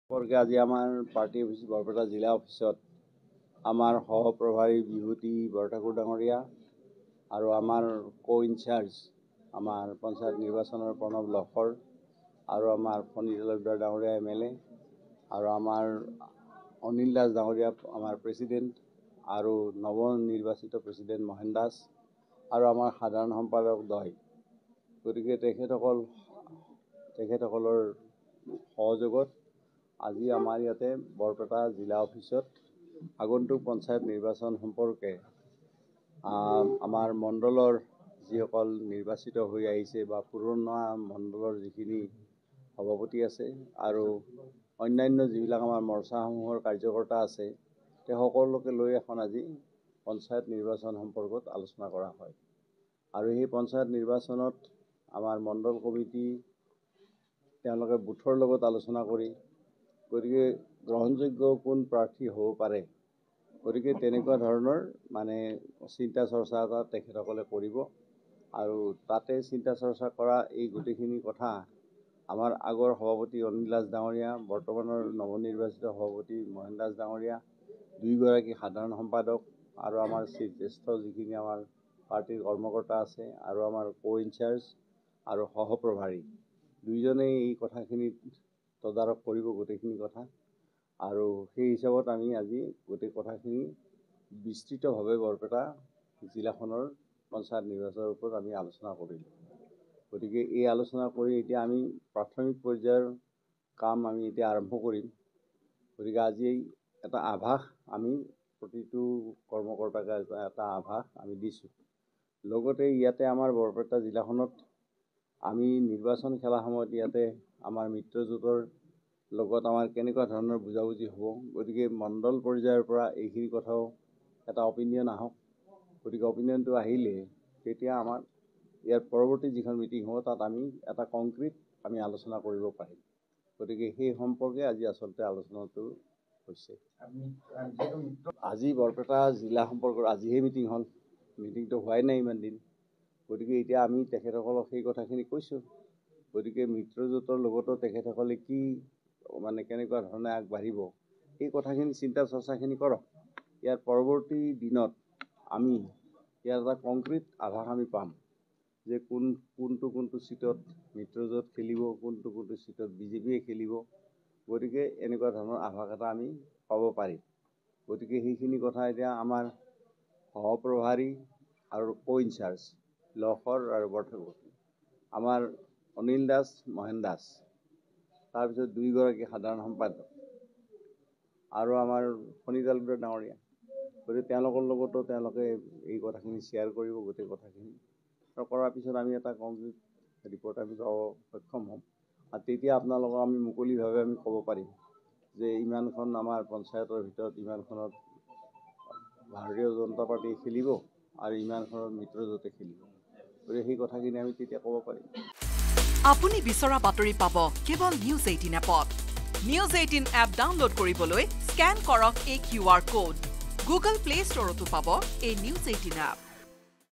সম্পৰ্কে আজি আমাৰ পাৰ্টি অফিস বৰপেটা জিলা অফিসত আমাৰ সহপ্ৰভাৰী বিভূতি বৰঠাকুৰ ডাঙৰীয়া আৰু আমাৰ কো ইনচাৰ্জ আমাৰ পঞ্চায়েত নিৰ্বাচনেৰ প্ৰণব লহকৰ আৰু আমাৰ ফণী তালুকদাৰ ডাঙৰীয়া MLA আৰু আমাৰ অনিল দাস ডাঙৰীয়া আমাৰ প্ৰেসিডেন্ট আৰু নবনিৰ্বাচিত প্ৰেসিডেন্ট মহেন দাস আৰু আমাৰ সাধাৰণ সম্পাদক দয় গতিকে তেখেতসকলৰ সহযোগত আজি আমাৰ ইয়াতে বৰপেটা জিলা অফিসত আগন্তুক পঞ্চায়ত নিৰ্বাচন সম্পৰ্কে আমাৰ মণ্ডলৰ যিসকল নিৰ্বাচিত হৈ আহিছে বা পুৰণা মণ্ডলৰ যিখিনি সভাপতি আছে আৰু অন্যান্য যিবিলাক আমাৰ মৰ্চাসমূহৰ কাৰ্যকৰ্তা আছে তে সকলোকে লৈ এখন আজি পঞ্চায়ত নিৰ্বাচন সম্পৰ্কত আলোচনা কৰা হয় আৰু এই পঞ্চায়ত নিৰ্বাচনত আমাৰ মণ্ডল কমিটি তেওঁলোকে বুথৰ লগত আলোচনা কৰি গতিকে গ্ৰহণযোগ্য কোন প্ৰাৰ্থী হ'ব পাৰে গতিকে তেনেকুৱা ধৰণৰ মানে চিন্তা চৰ্চা এটা তেখেতসকলে কৰিব আৰু তাতে চিন্তা চৰ্চা কৰা এই গোটেইখিনি কথা আমাৰ আগৰ সভাপতি অনিল দাস ডাঙৰীয়া বৰ্তমানৰ নৱনিৰ্বাচিত সভাপতি মহেন দাস ডাঙৰীয়া দুইগৰাকী সাধাৰণ সম্পাদক আৰু আমাৰ জ্যেষ্ঠ যিখিনি আমাৰ পাৰ্টিৰ কৰ্মকৰ্তা আছে আৰু আমাৰ কো ইনচাৰ্জ আৰু সহপ্ৰভাৰী দুইজনেই এই কথাখিনি তদাৰক কৰিব গোটেইখিনি কথা আৰু সেই হিচাপত আমি আজি গোটেই কথাখিনি বিস্তৃতভাৱে বৰপেটা জিলাখনৰ পঞ্চায়ত নিৰ্বাচনৰ ওপৰত আমি আলোচনা কৰিলোঁ গতিকে এই আলোচনা কৰি এতিয়া আমি প্ৰাথমিক পৰ্যায়ৰ কাম আমি এতিয়া আৰম্ভ কৰিম গতিকে আজি এটা আভাস আমি প্ৰতিটো কৰ্মকৰ্তাকে এটা আভাস আমি দিছোঁ লগতে ইয়াতে আমাৰ বৰপেটা জিলাখনত আমি নিৰ্বাচন খেলা সময়ত ইয়াতে আমাৰ মিত্ৰজোঁটৰ লগত আমাৰ কেনেকুৱা ধৰণৰ বুজাবুজি হ'ব গতিকে মণ্ডল পৰ্যায়ৰ পৰা এইখিনি কথাও এটা অপিনিয়ন আহক গতিকে অপিনিয়নটো আহিলে তেতিয়া আমাৰ ইয়াৰ পৰৱৰ্তী যিখন মিটিং হ'ব তাত আমি এটা কংক্ৰিট আমি আলোচনা কৰিব পাৰিম গতিকে সেই সম্পৰ্কে আজি আচলতে আলোচনাটো হৈছে আজি বৰপেটা জিলা সম্পৰ্কত আজিহে মিটিং হ'ল মিটিংটো হোৱাই নাই ইমান দিন গতিকে এতিয়া আমি তেখেতসকলক সেই কথাখিনি কৈছোঁ গতিকে মিত্ৰজোঁটৰ লগতো তেখেতসকলে কি মানে কেনেকুৱা ধৰণে আগবাঢ়িব এই কথাখিনি চিন্তা চৰ্চাখিনি কৰক ইয়াৰ পৰৱৰ্তী দিনত আমি ইয়াৰ এটা কংক্ৰিট আভাস আমি পাম যে কোনটো চিটত মিত্ৰজোঁট খেলিব কোনটো চিটত বিজেপিয়ে খেলিব গতিকে এনেকুৱা ধৰণৰ আভাস এটা আমি পাব পাৰিম গতিকে সেইখিনি কথা এতিয়া আমাৰ সহপ্ৰভাৰী আৰু কো ইনচাৰ্জ লহকৰ আৰু বৰঠাকুৰ আমাৰ অনিল দাস মহেন দাস তাৰপিছত দুইগৰাকী সাধাৰণ সম্পাদক আৰু আমাৰ ফণী তালুকদাৰ ডাঙৰীয়া গতিকে তেওঁলোকৰ লগতো তেওঁলোকে এই কথাখিনি শ্বেয়াৰ কৰিব গোটেই কথাখিনি আৰু কৰাৰ পিছত আমি এটা কংক্ৰিট ৰিপৰ্ট আমি পাব সক্ষম হ'ম আৰু তেতিয়া আপোনালোকক আমি মুকলিভাৱে আমি ক'ব পাৰিম যে ইমানখন আমাৰ পঞ্চায়তৰ ভিতৰত ইমানখনত ভাৰতীয় জনতা পাৰ্টীয়ে খেলিব আৰু ইমানখনত মিত্ৰজোঁটে খেলিব গতিকে সেই কথাখিনি আমি তেতিয়া ক'ব পাৰিম আপুনি বিচৰা বাতৰি পাব কেৱল নিউজ 18 এপত নিউজ 18 এপ ডাউনলোড কৰিবলৈ স্ক্যান কৰক এই QR কোড গুগল প্লে ষ্টৰতো পাব এই নিউজ 18 এপ